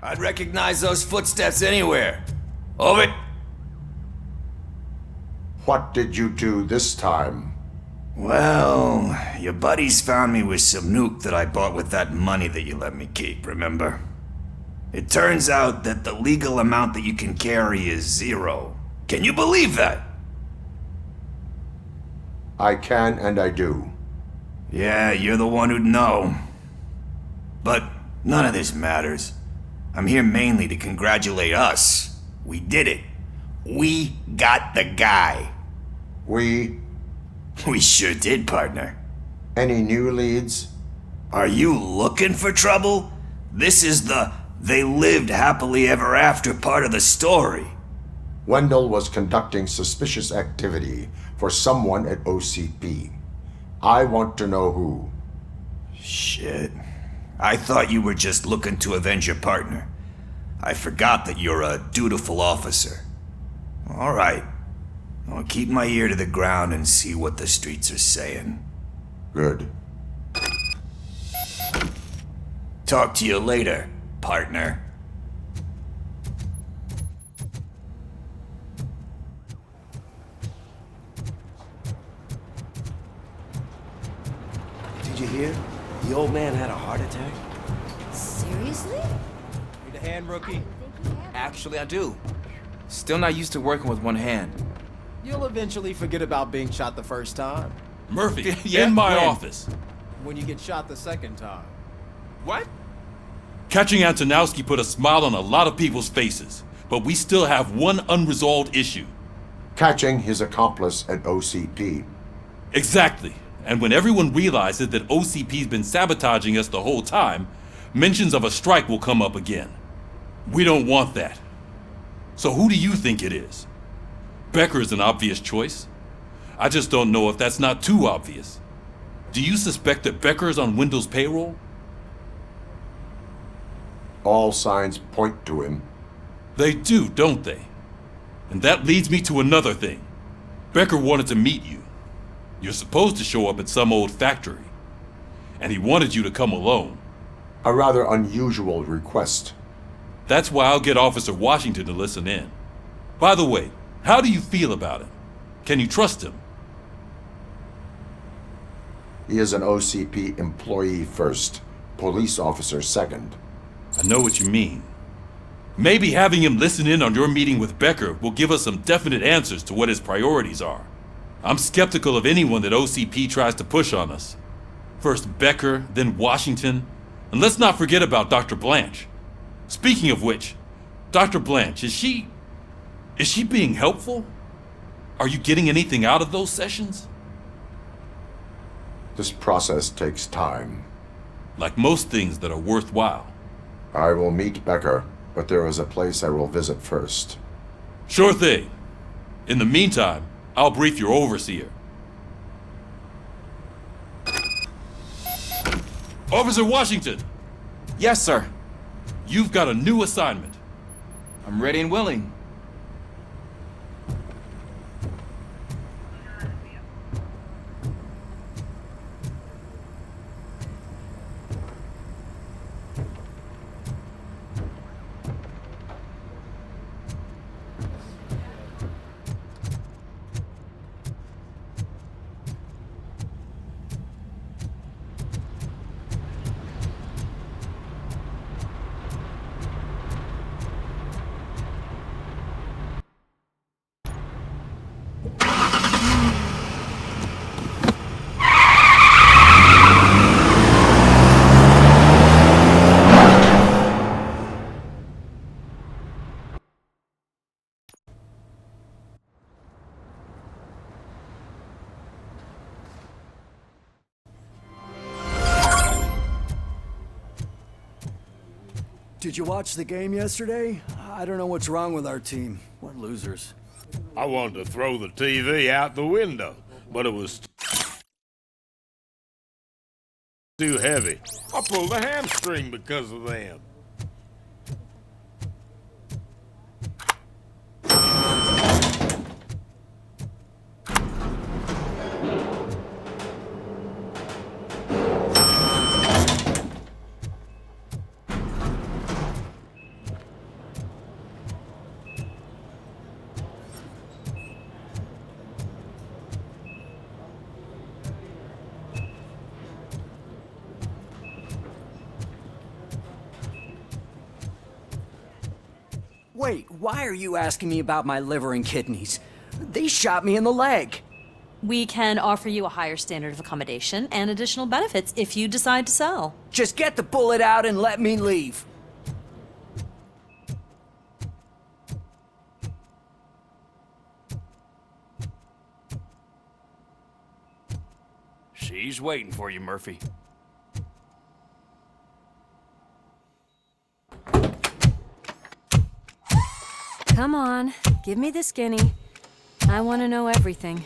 I'd recognize those footsteps anywhere. Over. What did you do this time? Well, your buddies found me with some nuke that I bought with that money that you let me keep, remember? It turns out that the legal amount that you can carry is 0. Can you believe that? I can and I do. Yeah, you're the one who'd know. But none of this matters. I'm here mainly to congratulate us. We did it. We got the guy. We sure did, partner. Any new leads? Are you looking for trouble? This is the they lived happily ever after part of the story. Wendell was conducting suspicious activity for someone at OCP. I want to know who. Shit. I thought you were just looking to avenge your partner. I forgot that you're a dutiful officer. All right. I'll keep my ear to the ground and see what the streets are saying. Good. Talk to you later, partner. Did you hear? The old man had a heart attack. Seriously? Need a hand, rookie? Actually, I do. Still not used to working with one hand. You'll eventually forget about being shot the first time. Murphy, Yeah, in my when? office. When you get shot the second time. What? Catching Antonowski put a smile on a lot of people's faces, but we still have one unresolved issue. Catching his accomplice at OCP. Exactly. And when everyone realizes that OCP's been sabotaging us the whole time, mentions of a strike will come up again. We don't want that. So who do you think it is? Becker is an obvious choice. I just don't know if that's not too obvious. Do you suspect that Becker is on Wendell's payroll? All signs point to him. They do, don't they? And that leads me to another thing. Becker wanted to meet you. You're supposed to show up at some old factory. And he wanted you to come alone. A rather unusual request. That's why I'll get Officer Washington to listen in. By the way, how do you feel about him? Can you trust him? He is an OCP employee first, police officer second. I know what you mean. Maybe having him listen in on your meeting with Becker will give us some definite answers to what his priorities are. I'm skeptical of anyone that OCP tries to push on us. First Becker, then Washington, and let's not forget about Dr. Blanche. Speaking of which, Dr. Blanche, is she being helpful? Are you getting anything out of those sessions? This process takes time. Like most things that are worthwhile. I will meet Becker, but there is a place I will visit first. Sure thing. In the meantime, I'll brief your overseer. Officer Washington! Yes, sir. You've got a new assignment. I'm ready and willing. Did you watch the game yesterday? I don't know what's wrong with our team. What losers. I wanted to throw the TV out the window, but it was too heavy. I pulled a hamstring because of them. Wait, why are you asking me about my liver and kidneys? They shot me in the leg. We can offer you a higher standard of accommodation and additional benefits if you decide to sell. Just get the bullet out and let me leave. She's waiting for you, Murphy. Come on, give me the skinny. I want to know everything.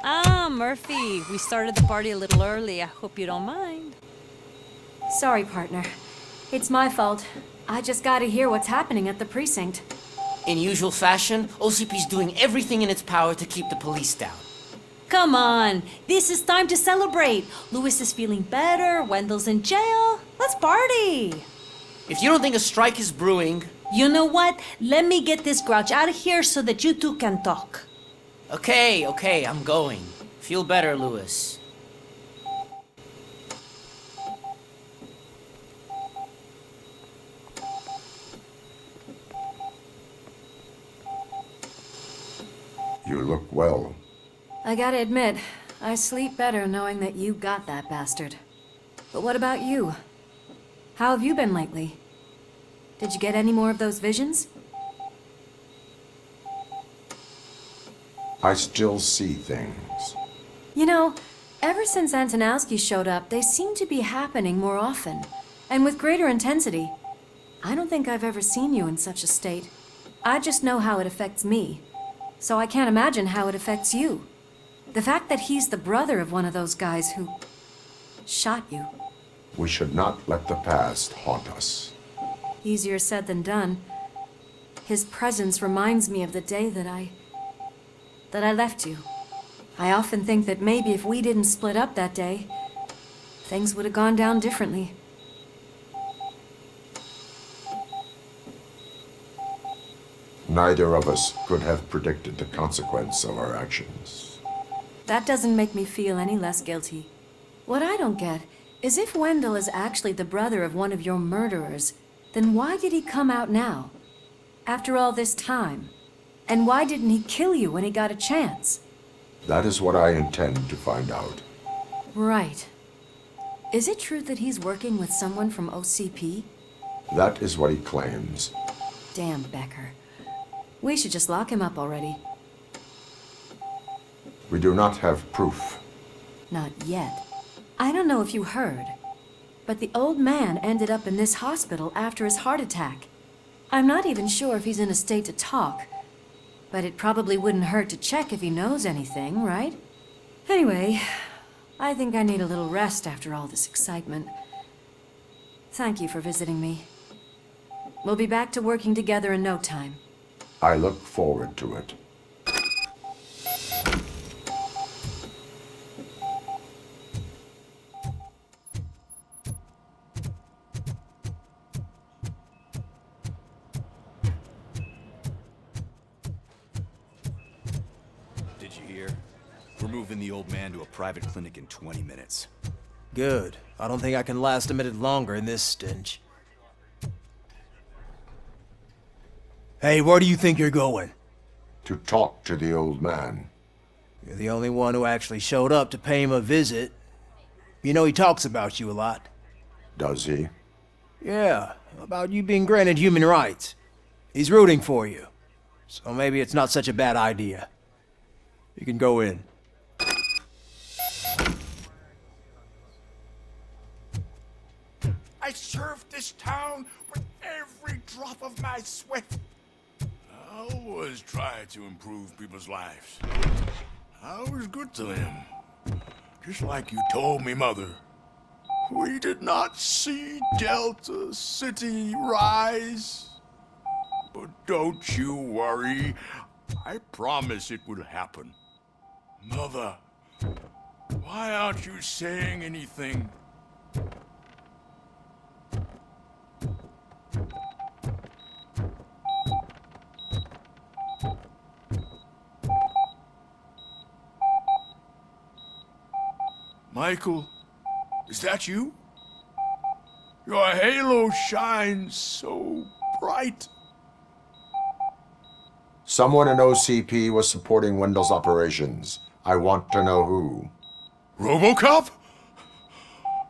Ah, Murphy, we started the party a little early. I hope you don't mind. Sorry, partner. It's my fault. I just gotta hear what's happening at the precinct. In usual fashion, OCP's doing everything in its power to keep the police down. Come on, this is time to celebrate. Lewis is feeling better, Wendell's in jail. Let's party. If you don't think a strike is brewing... You know what? Let me get this grouch out of here so that you two can talk. Okay, I'm going. Feel better, Lewis. You look well. I gotta admit, I sleep better knowing that you got that bastard. But what about you? How have you been lately? Did you get any more of those visions? I still see things. You know, ever since Antonowski showed up, they seem to be happening more often, and with greater intensity. I don't think I've ever seen you in such a state. I just know how it affects me, so I can't imagine how it affects you. The fact that he's the brother of one of those guys who shot you. We should not let the past haunt us. Easier said than done. His presence reminds me of the day that I left you. I often think that maybe if we didn't split up that day, things would have gone down differently. Neither of us could have predicted the consequence of our actions. That doesn't make me feel any less guilty. What I don't get is if Wendell is actually the brother of one of your murderers, then why did he come out now? After all this time? And why didn't he kill you when he got a chance? That is what I intend to find out. Right. Is it true that he's working with someone from OCP? That is what he claims. Damn Becker. We should just lock him up already. We do not have proof. Not yet. I don't know if you heard, but the old man ended up in this hospital after his heart attack. I'm not even sure if he's in a state to talk, but it probably wouldn't hurt to check if he knows anything, right? Anyway, I think I need a little rest after all this excitement. Thank you for visiting me. We'll be back to working together in no time. I look forward to it. Did you hear? We're moving the old man to a private clinic in 20 minutes. Good. I don't think I can last a minute longer in this stench. Hey, where do you think you're going? To talk to the old man. You're the only one who actually showed up to pay him a visit. You know he talks about you a lot. Does he? Yeah, about you being granted human rights. He's rooting for you. So maybe it's not such a bad idea. You can go in. I served this town with every drop of my sweat. I always try to improve people's lives. I was good to them. Just like you told me, Mother. We did not see Delta City rise. But don't you worry. I promise it will happen. Mother, why aren't you saying anything? Michael, is that you? Your halo shines so bright. Someone in OCP was supporting Wendell's operations. I want to know who. ROBOCOP?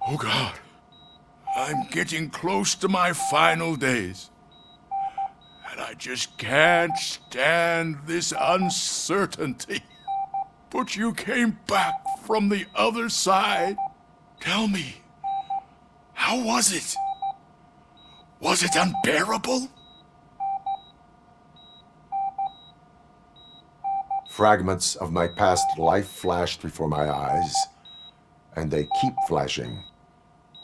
Oh God. I'm getting close to my final days. And I just can't stand this uncertainty. But you came back from the other side. Tell me, how was it? Was it unbearable? Fragments of my past life flashed before my eyes, and they keep flashing.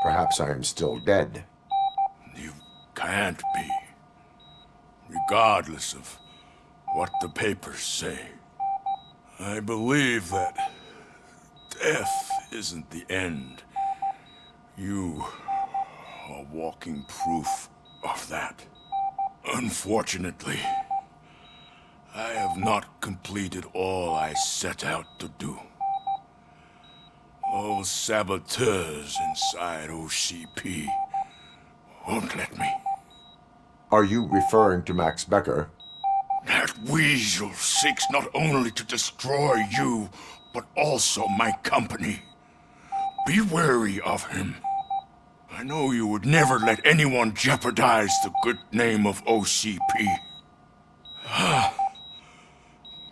Perhaps I am still dead. You can't be. Regardless of what the papers say. I believe that death isn't the end. You are walking proof of that. Unfortunately, I have not completed all I set out to do. Those saboteurs inside OCP won't let me. Are you referring to Max Becker? That weasel seeks not only to destroy you, but also my company. Be wary of him. I know you would never let anyone jeopardize the good name of OCP.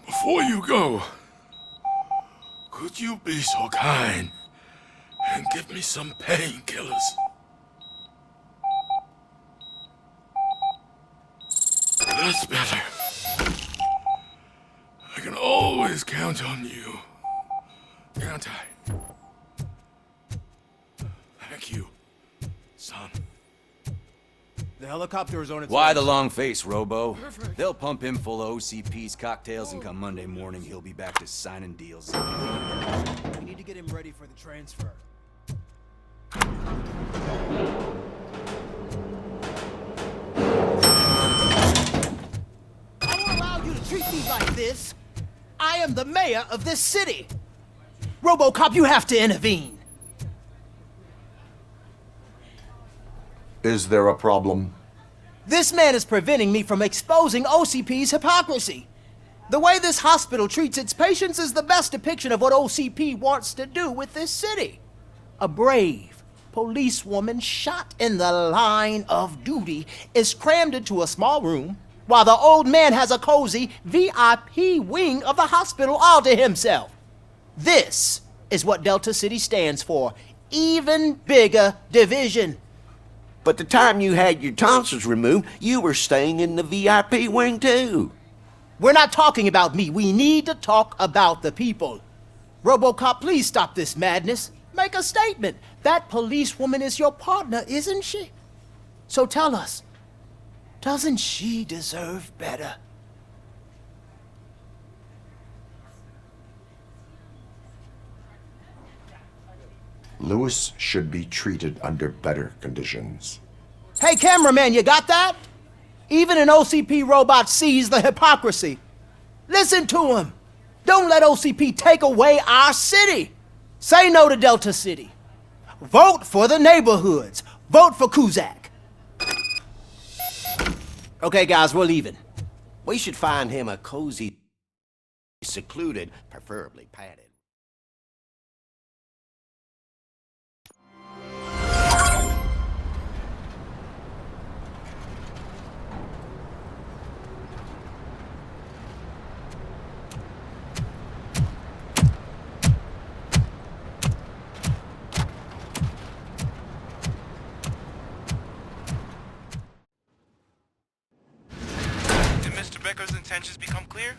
Before you go, could you be so kind and give me some painkillers? That's better. I can always count on you, can't I? Thank you, son. The helicopter is on its Why way. the long face, Robo? They'll pump him full of OCP's cocktails, and come Monday morning, he'll be back to signing deals. We need to get him ready for the transfer. I won't allow you to treat me like this. I am the mayor of this city. RoboCop, you have to intervene. Is there a problem? This man is preventing me from exposing OCP's hypocrisy. The way this hospital treats its patients is the best depiction of what OCP wants to do with this city. A brave policewoman shot in the line of duty is crammed into a small room, while the old man has a cozy VIP wing of the hospital all to himself. This is what Delta City stands for. Even bigger division. But the time you had your tonsils removed, you were staying in the VIP wing too. We're not talking about me. We need to talk about the people. RoboCop, please stop this madness. Make a statement. That policewoman is your partner, isn't she? So tell us, doesn't she deserve better? Lewis should be treated under better conditions. Hey, cameraman, you got that? Even an OCP robot sees the hypocrisy. Listen to him. Don't let OCP take away our city. Say no to Delta City. Vote for the neighborhoods. Vote for Kuzak. Okay, guys, we're leaving. We should find him a cozy, secluded, preferably padded. Becker's intentions become clear?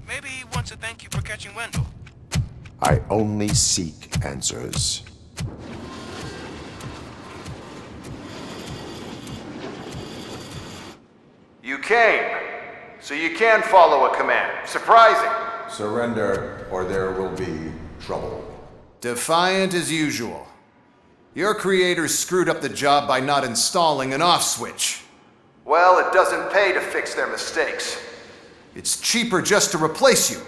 Maybe he wants to thank you for catching Wendell. I only seek answers. You came, so you can follow a command. Surprising. Surrender, or there will be trouble. Defiant as usual. Your creators screwed up the job by not installing an off switch. Well, it doesn't pay to fix their mistakes. It's cheaper just to replace you.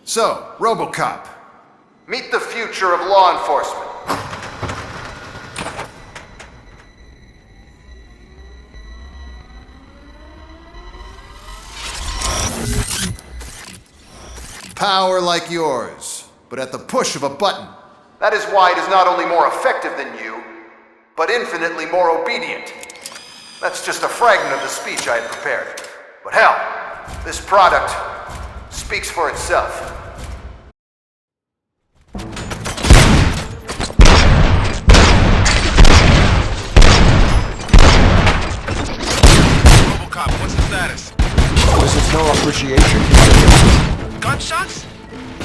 So, RoboCop. Meet the future of law enforcement. Power like yours, but at the push of a button. That is why it is not only more effective than you, but infinitely more obedient. That's just a fragment of the speech I had prepared. But hell, this product speaks for itself. ROBOCOP, what's the status? This is no appreciation. Gunshots?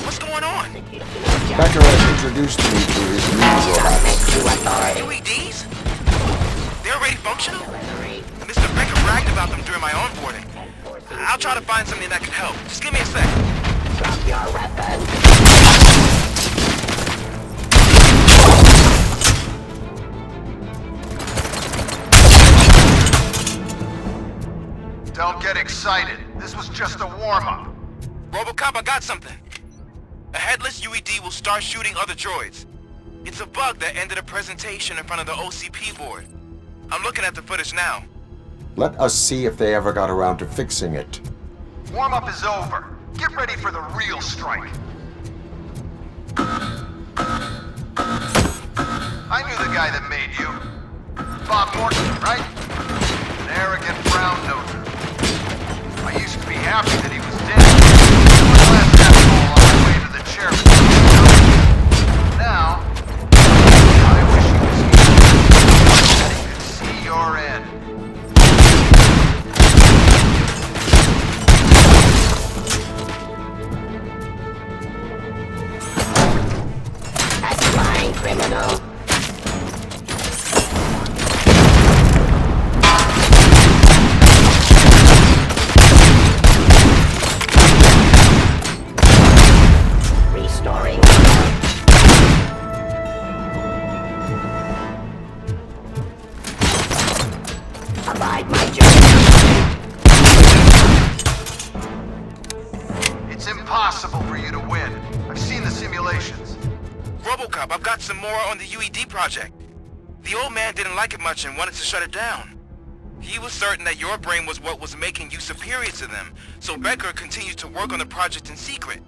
What's going on? Becker has introduced me to his new robots. UEDs? They're already functional? Mr. Becker bragged about them during my onboarding. I'll try to find something that can help. Just give me a sec. Drop your weapon. Don't get excited. This was just a warm-up. ROBOCOP, I got something. A headless UED will start shooting other droids. It's a bug that ended a presentation in front of the OCP board. I'm looking at the footage now. Let us see if they ever got around to fixing it. Warm-up is over. Get ready for the real strike. I knew the guy that made you. Bob Morton, right? An arrogant brown-noser. I used to be happy that he was dead. He was the last asshole on my way to the chairman. Now, I wish he was here. That he could see your end. That's mine, criminal. Restoring. Abide my judgment. It's impossible for you to win. I've seen the simulations. ROBOCOP, I've got some more on the UED project. The old man didn't like it much and wanted to shut it down. He was certain that your brain was what was making you superior to them, so Becker continued to work on the project in secret.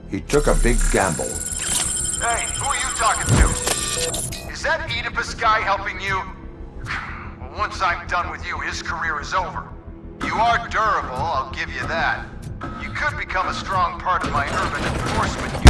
He took a big gamble. Hey, who are you talking to? Is that Oedipus guy helping you? Well, once I'm done with you, his career is over. You are durable, I'll give you that. You could become a strong part of my urban enforcement unit.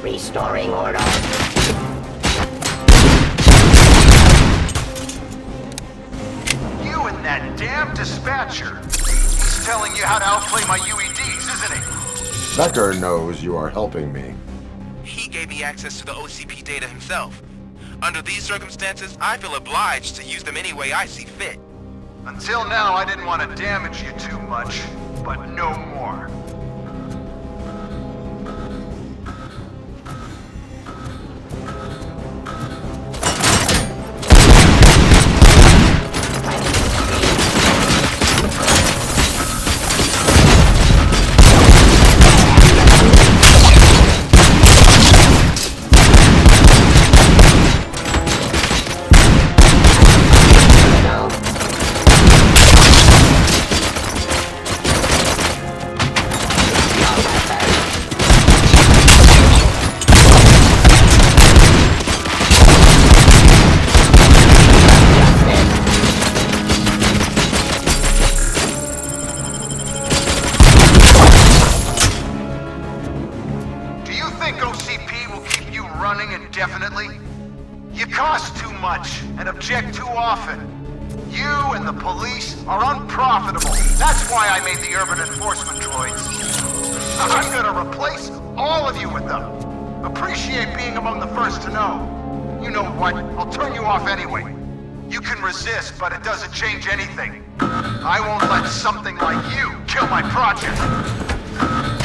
Restoring order. You and that damn dispatcher. He's telling you how to outplay my UEDs, isn't he? Becker knows you are helping me. He gave me access to the OCP data himself. Under these circumstances, I feel obliged to use them any way I see fit. Until now, I didn't want to damage you too much, but no more. You cost too much and object too often. You and the police are unprofitable. That's why I made the urban enforcement droids. I'm gonna replace all of you with them. Appreciate being among the first to know. You know what? I'll turn you off anyway. You can resist, but it doesn't change anything. I won't let something like you kill my project.